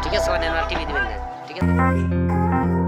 ঠিক আছে মানে আর টিভি দিবেন না ঠিক আছে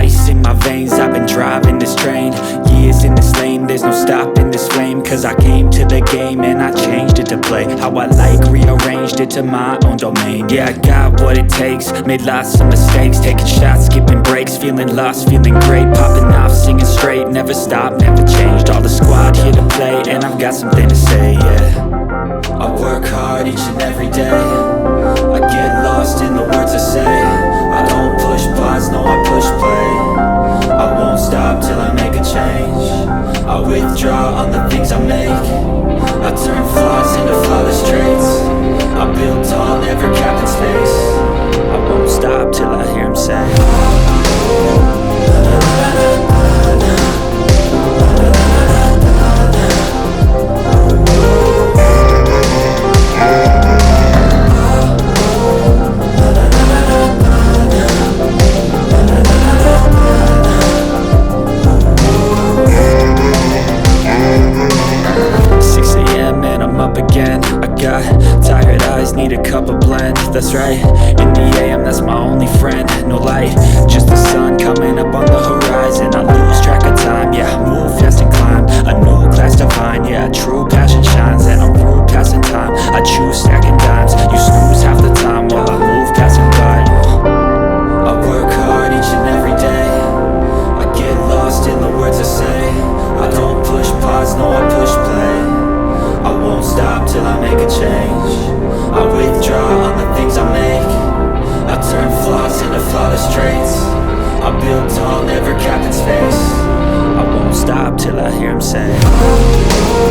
Ice in my veins, I've been driving this train. Years in this lane, there's no stopping this flame. Cause I came to the game and I changed it to play how I like, rearranged it to my own domain. Yeah, I got what it takes, made lots of mistakes, taking shots, skipping breaks, feeling lost, feeling great, popping off, singing straight, never stopped, never changed. All the squad here to play and I've got something to say, yeah. I work hard each and every day, I get lost in the words I say. I don't push pause, no I push play. I won't stop till I make a change. I withdraw on the things I make. I turn flaws into flawless traits. I build tall, never capped in space. I won't stop till I hear him say need a cup of blend, that's right. In the AM, that's my only friend. No light, just the sun coming up on the horizon. I lose track of time, yeah, move fast and climb a new class to find, yeah, true passion shines. And I'm rude passing time, I choose stacking dimes. You snooze half the time while I move passing by. I work hard each and every day, I get lost in the words I say. I don't push pause, no I push play. I won't stop till I make a change. I withdraw on the things I make. I turn flaws into flawless traits. I build tall, never capped in space. I won't stop till I hear him say